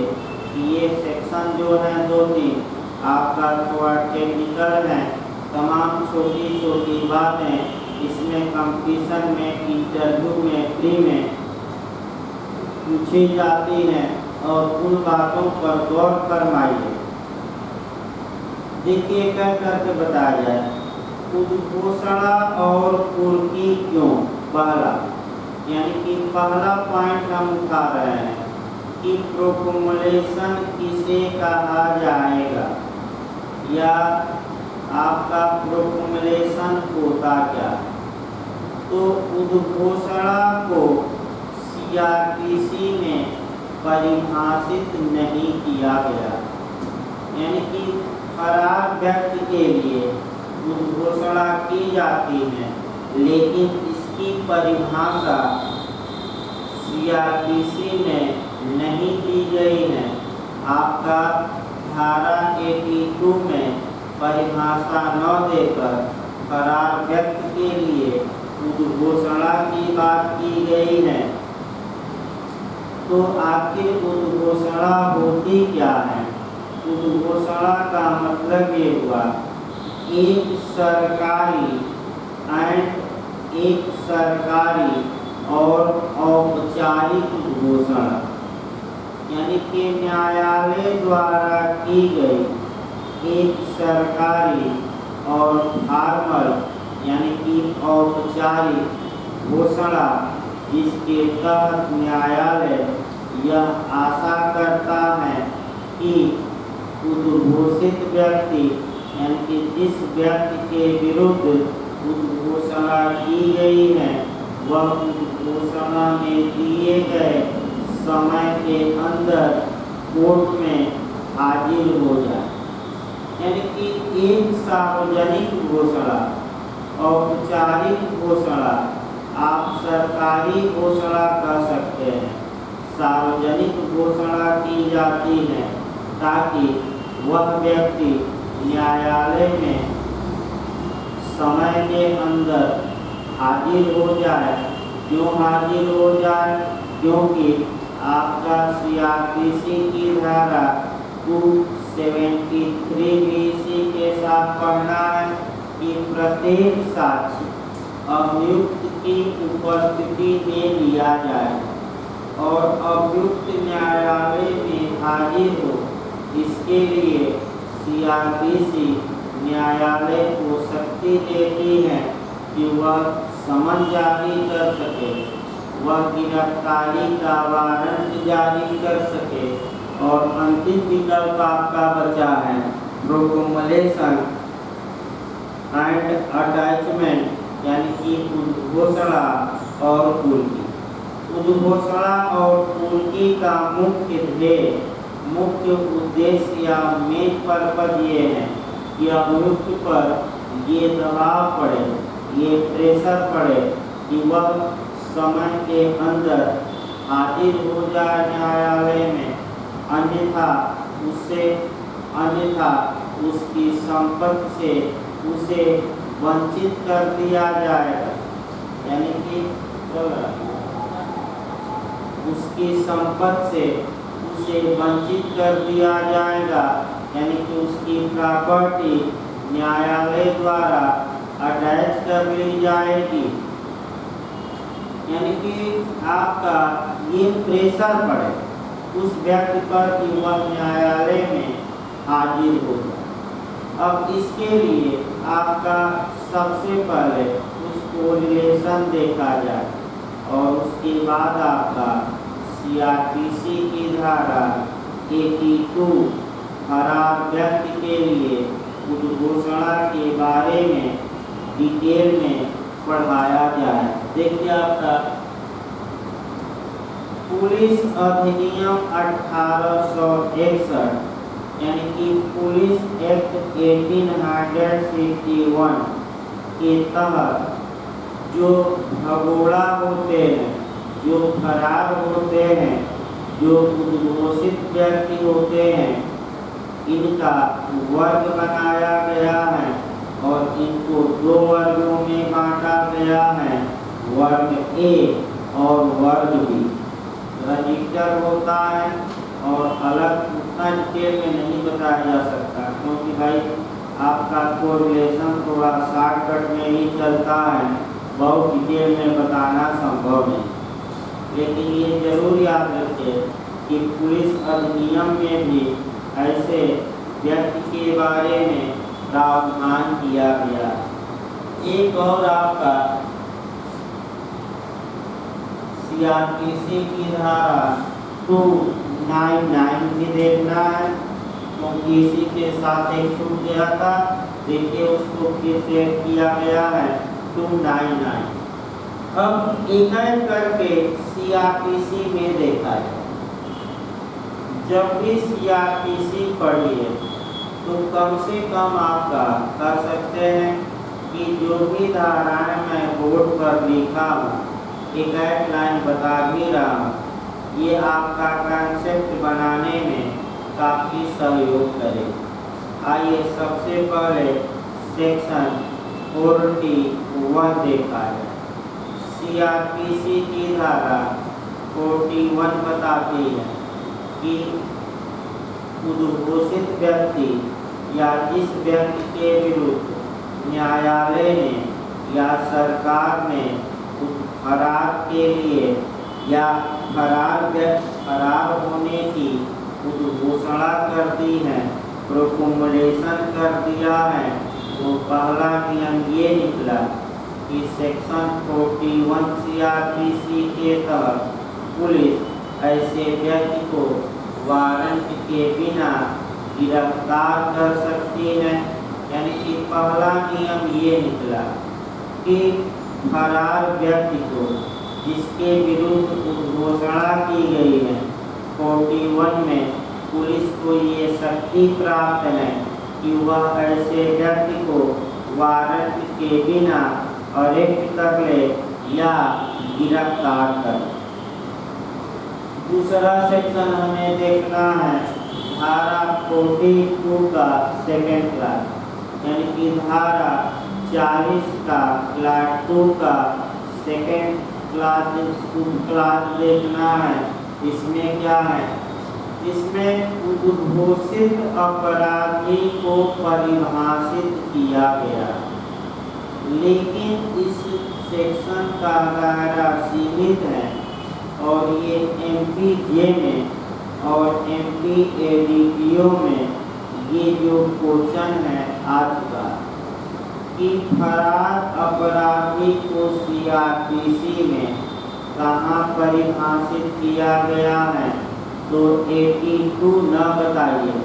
कि ये सेक्शन जो है 2-3 आपका थोड़ा टेक्निकल है, तमाम छोटी छोटी बातें इसमें कंपटीशन में, इंटरव्यू में, प्री में पूछी जाती हैं और उन बातों पर गौर फरमाइए। देखिए क्या करके बताया जाए। उद्घोषणा और कुर्की क्यों? पहला, यानी कि पहला पॉइंट हम उठा रहे हैं कि प्रोक्लेमेशन किसे कहा जाएगा या आपका प्रोक्लेमेशन होता क्या। तो उद्घोषणा को सीआरपीसी में परिभाषित नहीं किया गया, यानी कि फरार व्यक्ति के लिए उद्घोषणा की जाती है, लेकिन इसकी परिभाषा सीआरपीसी में नहीं दी गई है। आपका धारा 82 में परिभाषा न देकर फरार व्यक्ति के लिए उद्घोषणा की बात की गई है। तो आखिर उद्घोषणा होती क्या है? उद्घोषणा का मतलब ये हुआ एक सरकारी और औपचारिक उद्घोषणा, यानी कि न्यायालय द्वारा की गई एक सरकारी और फॉर्मल यानी कि औपचारिक घोषणा, जिसके तहत न्यायालय यह आशा करता है कि उद्घोषित व्यक्ति यानी कि जिस व्यक्ति के विरुद्ध उद्घोषणा की गई है वह उद्घोषणा में दिए गए समय के अंदर कोर्ट में हाजिर हो जाए। यानी कि एक सार्वजनिक घोषणा, औपचारिक घोषणा आप सरकारी घोषणा कर सकते हैं, सार्वजनिक घोषणा की जाती है ताकि वह व्यक्ति न्यायालय में समय के अंदर हाजिर हो जाए। क्यों हाजिर हो जाए? क्योंकि आपका CRPC की धारा 273 BC के साथ पढ़ना है कि प्रत्येक साक्ष्य अभियुक्त की उपस्थिति में लिया जाए और अभियुक्त न्यायालय में हाजिर हो। इसके लिए CRPC न्यायालय को शक्ति देती है कि वह समन जारी कर सके, वह गिरफ्तारी का वारंट जारी कर सके। और अंतिम विकल्प आपका बचा है प्रोक्लेमेशन एंड अटैचमेंट, यानी कि उद्घोषणा और कुर्की। उद्घोषणा और कुर्की का मुख्य ध्येय, मुख्य उद्देश्य या मेन पर्पज ये है कि अभियुक्त पर ये दबाव पड़े, ये प्रेशर पड़े कि वह समय के अंदर हाजिर हो जाए न्यायालय में, अन्यथा उसकी संपत्ति से उसे वंचित कर दिया जाएगा। यानी कि उसकी संपत्ति से उसे वंचित कर दिया जाएगा, यानी कि उसकी प्रॉपर्टी न्यायालय द्वारा अटैच कर ली जाएगी। यानी कि आपका ये प्रेशर पड़े उस व्यक्ति पर कि वह न्यायालय में हाजिर हो जाए। अब इसके लिए आपका सबसे पहले उसको रिलेशन देखा जाए और उसके बाद आपका CRPC की धारा 82 फरार व्यक्ति के लिए उद्घोषणा के बारे में डिटेल में पढ़ाया जाए। देखिए आपका पुलिस अधिनियम 1861 यानी कि पुलिस एक्ट 1861 के तहत जो भगोड़ा होते हैं, जो फरार होते हैं, जो उद्घोषित व्यक्ति होते हैं, इनका वर्ग बनाया गया है और इनको दो वर्गों में बांटा गया है, वर्ग ए और वर्ग बी। रजिस्टर होता है और अलग उतना डिटेल में नहीं बताया जा सकता क्योंकि भाई आपका कोरिलेशन थोड़ा शॉर्टकट में ही चलता है, बहुत डिटेल में बताना संभव नहीं। लेकिन ये जरूर याद रखिए कि पुलिस अधिनियम में भी ऐसे व्यक्ति के बारे में प्रावधान किया गया। एक और आपका CRPC की धारा 299 भी देखना है क्योंकि इसी के साथ एक छूट गया था। देखिए उसको फिर से किया गया है 299। अब एक एक करके CRPC में देखा है। जब भी CRPC पढ़िए तो कम से कम आपका कर सकते हैं कि जो भी धाराएं मैं बोर्ड पर लिखा हूँ, एक लाइन बता भी रहा हूँ, ये आपका कंसेप्ट बनाने में काफ़ी सहयोग करेगा। आइए सबसे पहले सेक्शन 41 देखा है। CRPC की धारा 41 बताती है कि उद्घोषित व्यक्ति या जिस व्यक्ति के विरुद्ध न्यायालय ने या सरकार ने फरार के लिए या फरार होने की उद्घोषणा कर दी है, प्रोक्लेमेशन कर दिया है, तो पहला नियम ये निकला कि सेक्शन 41 CRPC के तहत पुलिस ऐसे व्यक्ति को वारंट के बिना गिरफ्तार कर सकती है। यानी कि पहला नियम ये निकला कि फरार व्यक्ति को जिसके विरुद्ध घोषणा की गई है। 41 में पुलिस को ये शक्ति प्राप्त है कि वह ऐसे व्यक्ति को वारंट के बिना अरेस्ट कर ले या गिरफ्तार कर। दूसरा सेक्शन हमें देखना है धारा 42 का सेकेंड क्लास, यानी कि धारा 40 का क्लास 2 का सेकेंड क्लास देखना है। इसमें क्या है, इसमें उद्घोषित अपराधी को परिभाषित किया गया, लेकिन इस सेक्शन का दायरा सीमित है और ये MPJ में और MPADPO में ये जो क्वेश्चन है आ चुका कि फरार अपराधी को CRPC में कहाँ परिभाषित किया गया है। तो 82 न बताइए,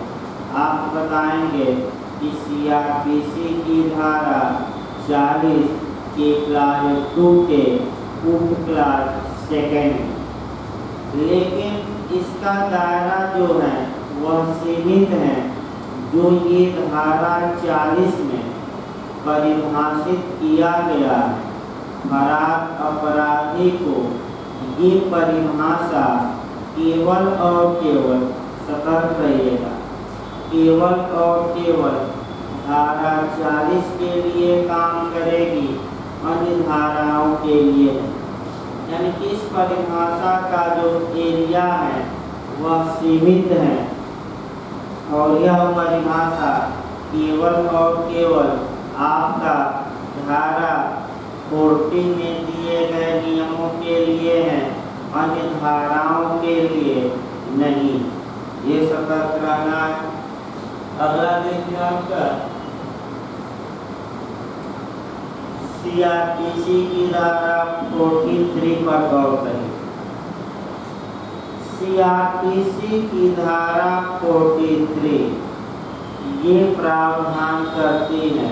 आप बताएंगे कि CRPC की धारा 40 के क्लास 2 के उप क्लास सेकेंड, लेकिन इसका दायरा जो है वह सीमित है। जो ये धारा 40 में परिभाषित किया गया है फरार अपराधी को, ये परिभाषा केवल और केवल, सतर्क रहिएगा, केवल और केवल धारा 40 के लिए काम करेगी, अन्य धाराओं के लिए नहीं। यानी कि इस परिभाषा का जो एरिया है वह सीमित है और यह परिभाषा केवल और केवल आपका धारा 40 में दिए गए नियमों के लिए है, अन्य धाराओं के लिए नहीं। ये सतर्क रहना है। अगला देखिए आपका CRPC की धारा 43 पर गौर करें। CRPC की धारा 43 ये प्रावधान करती है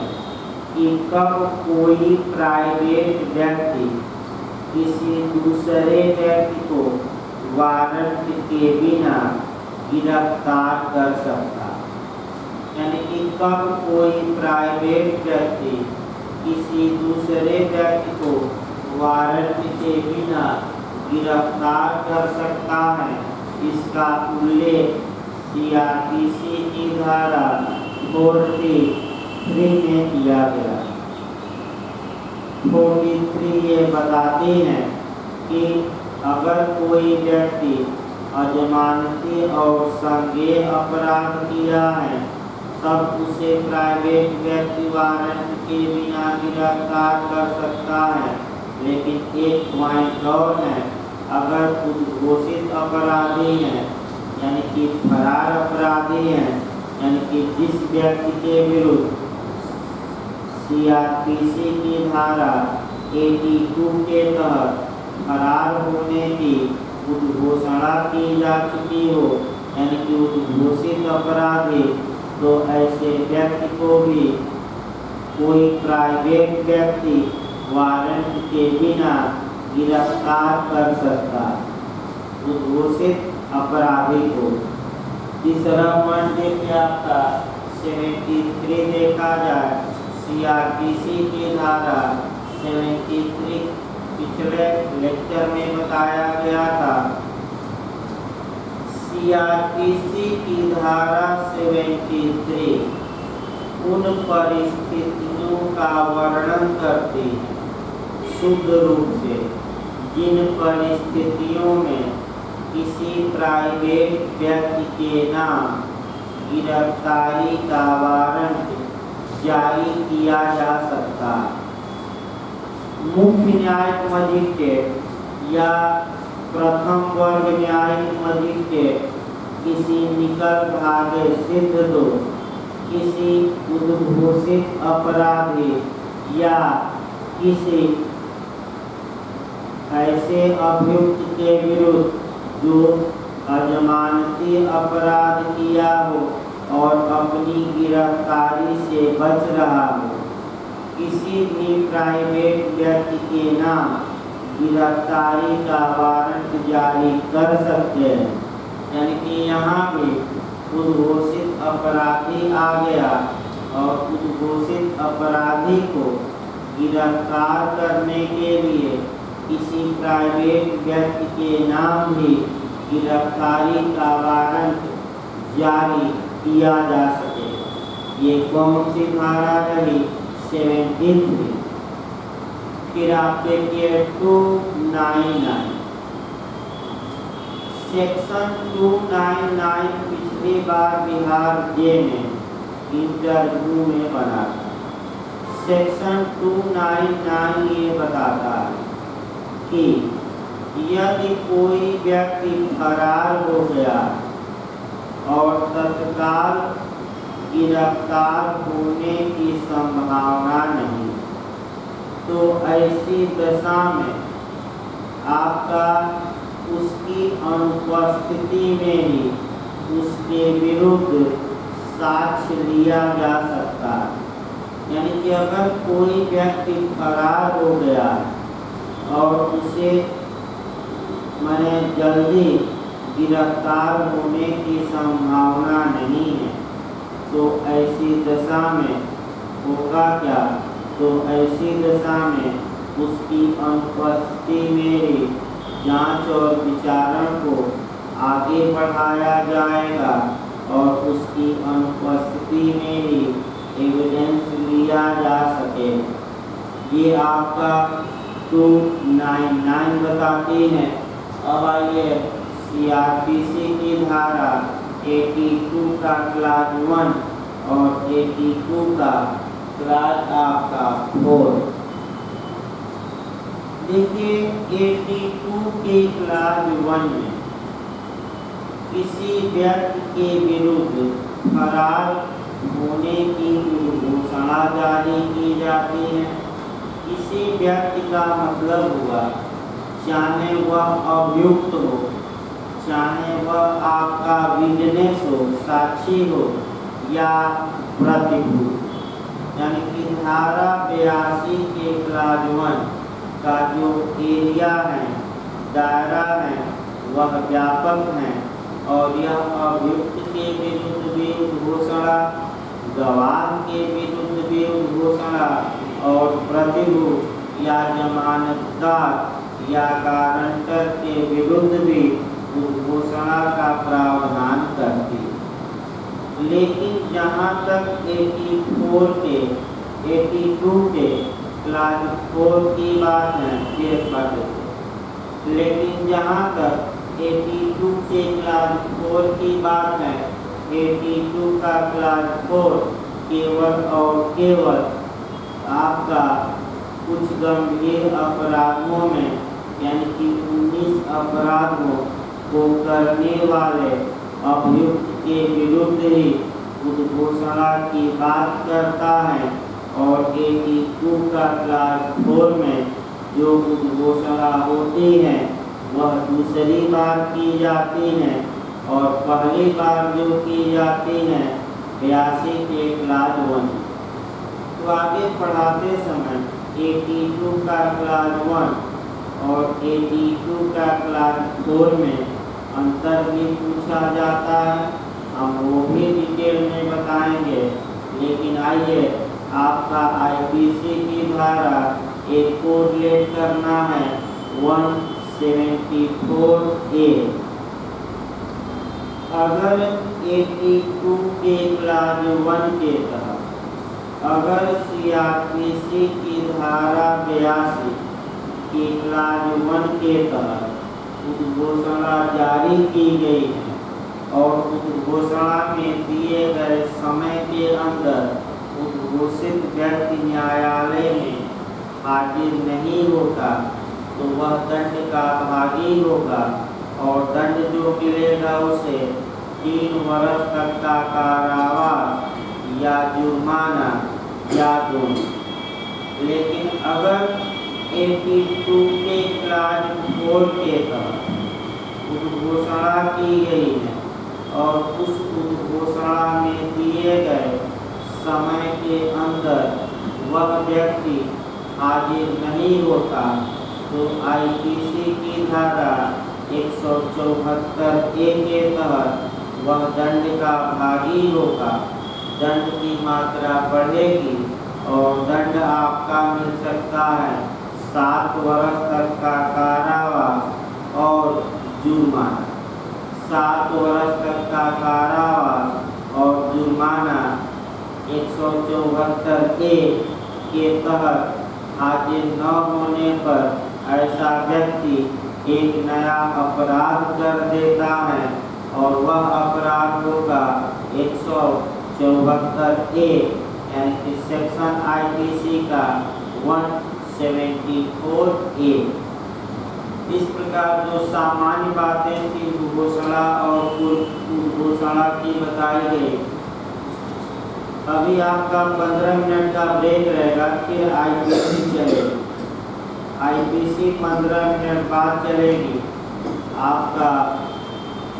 कि कब कोई प्राइवेट व्यक्ति किसी दूसरे व्यक्ति को वारंट के बिना गिरफ्तार कर सकता, यानी कि कब कोई प्राइवेट व्यक्ति किसी दूसरे व्यक्ति को वारंट के बिना गिरफ्तार कर सकता है। इसका उल्लेख CRPC की धारा 43 में किया गया। 43 ये बताती है कि अगर कोई व्यक्ति अजमानती और संज्ञेय अपराध किया है तब उसे प्राइवेट व्यक्ति वारंट के बिना गिरफ्तार कर सकता है। लेकिन एक पॉइंट और है, अगर उद्घोषित अपराधी हैं यानी कि फरार अपराधी हैं, यानी कि जिस व्यक्ति के विरुद्ध CRPC की धारा 82 के तहत फरार होने की उद्घोषणा की जा चुकी हो, यानी कि उद्घोषित अपराधी, तो ऐसे व्यक्ति को भी कोई प्राइवेट व्यक्ति वारंट के बिना गिरफ्तार कर सकता उद्घोषित अपराधी को। तीसरा पॉइंट देखिए आपका 73 देखा जाए CRPC की धारा 73 पिछले लेक्चर में बताया गया था। CRPC की धारा 73 उन परिस्थितियों का वर्णन करती है शुद्ध रूप से जिन परिस्थितियों में किसी प्राइवेट व्यक्ति के नाम गिरफ्तारी का वारंट जारी किया जा सकता है। मुख्य न्यायिक मजिस्ट्रेट या प्रथम वर्ग न्यायिक मजिस्ट्रेट किसी निकल भागे सिद्ध दोष, किसी उद्घोषित अपराधी या किसी ऐसे अभियुक्त के विरुद्ध जो अजमानती अपराध किया हो और अपनी गिरफ्तारी से बच रहा हो, किसी भी प्राइवेट व्यक्ति के नाम गिरफ्तारी का वारंट जारी कर सकते हैं। यानी कि यहाँ पे उद्घोषित अपराधी आ गया और उद्घोषित अपराधी को गिरफ्तार करने के लिए किसी प्राइवेट व्यक्ति के नाम भी गिरफ्तारी का वारंट जारी किया जा सके। ये कौन सी धारा रही? 17। फिर आप देखिए 299 सेक्शन 299 पिछली बार बिहार जे में इंटरव्यू में बना था। सेक्शन 299 ये बताता है कि यदि कोई व्यक्ति फरार हो गया और तत्काल गिरफ्तार होने की संभावना नहीं, तो ऐसी दशा में आपका उसकी अनुपस्थिति में ही उसके विरुद्ध साक्ष्य लिया जा सकता है। यानी कि अगर कोई व्यक्ति फरार हो गया और उसे मैंने जल्दी गिरफ्तार होने की संभावना नहीं है, तो ऐसी दशा में होगा क्या? तो ऐसी दशा में उसकी अनुपस्थिति में ही जांच और विचारण को आगे बढ़ाया जाएगा और उसकी अनुपस्थिति में ही एविडेंस लिया जा सके। ये आपका 299 बताती है। अब आइए CRPC की धारा 82 का क्लास 1 और 82 का क्लास आपका 4। देखिए 82 के क्लास 1 में किसी व्यक्ति के विरुद्ध फरार होने की घोषणा जारी की जाती है। किसी व्यक्ति का मतलब हुआ चाहे वह अभियुक्त हो, चाहे वह आपका विटनेस हो, साक्षी हो या प्रतिभूत। यानी कि धारा 82 के क्लास 1 का जो एरिया है, दायरा है, वह व्यापक है और यह अभियुक्त के विरुद्ध भी घोषणा, गवाह के विरुद्ध भी घोषणा और प्रतिभूत या जमानतदार या गारंटर के विरुद्ध भी घोषणा का प्रावधान करती है। लेकिन जहाँ तक 82 के क्लास 4 की बात है, लेकिन जहाँ तक 82 के क्लास 4 की बात है, 82 का क्लास 4 केवल और केवल आपका कुछ गंभीर अपराधों में यानी कि 19 अपराधों को करने वाले अभियुक्त के विरुद्ध ही उद्घोषणा की बात करता है और 82 का क्लास 4 में जो उद्घोषणा होती है वह दूसरी बार की जाती है और पहली बार जो की जाती है 82 के क्लास 1। तो आगे पढ़ाते समय 82 का क्लास 1 और 82 का क्लास 4 में अंतर भी पूछा जाता है। हम वो भी डिटेल में बताएंगे, लेकिन आइए आपका IPC की धारा एक कोरिलेट करना है 174A। अगर 82 के क्लास 1 के तहत अगर CRPC की धारा 82 के क्लास 1 के तहत उद्घोषणा जारी की गई है और उद्घोषणा में दिए गए समय के अंदर उद्घोषित व्यक्ति न्यायालय में हाजिर नहीं होता, तो वह दंड का भागी होगा और दंड जो मिलेगा उसे 3 वर्ष तक का कारावास या जुर्माना या दोनों। लेकिन अगर 82 के क्लास 4 के तहत उद्घोषणा की गई है और उस उद्घोषणा में दिए गए समय के अंदर वह व्यक्ति हाजिर नहीं होता, तो आईपीसी की धारा 174A के तहत वह दंड का भागी होगा। दंड की मात्रा बढ़ेगी और दंड आपका मिल सकता है 7 वर्ष तक का कारावास और जुर्माना। 7 वर्ष तक का कारावास और जुर्माना 174A के तहत हाजिर न होने पर ऐसा व्यक्ति एक नया अपराध कर देता है और वह अपराध होगा 174A यानी कि सेक्शन आईपीसी का 174A। इस प्रकार जो सामान्य बातें थी घोषणा और घोषणा की बताई गई। अभी आपका 15 मिनट का ब्रेक रहेगा, फिर आईपीसी चलेगी। आईपीसी 15 मिनट बाद चलेगी। आपका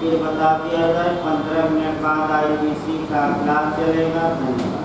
फिर बता दिया जाए 15 मिनट बाद आईपीसी का क्लास चलेगा। धन्यवाद।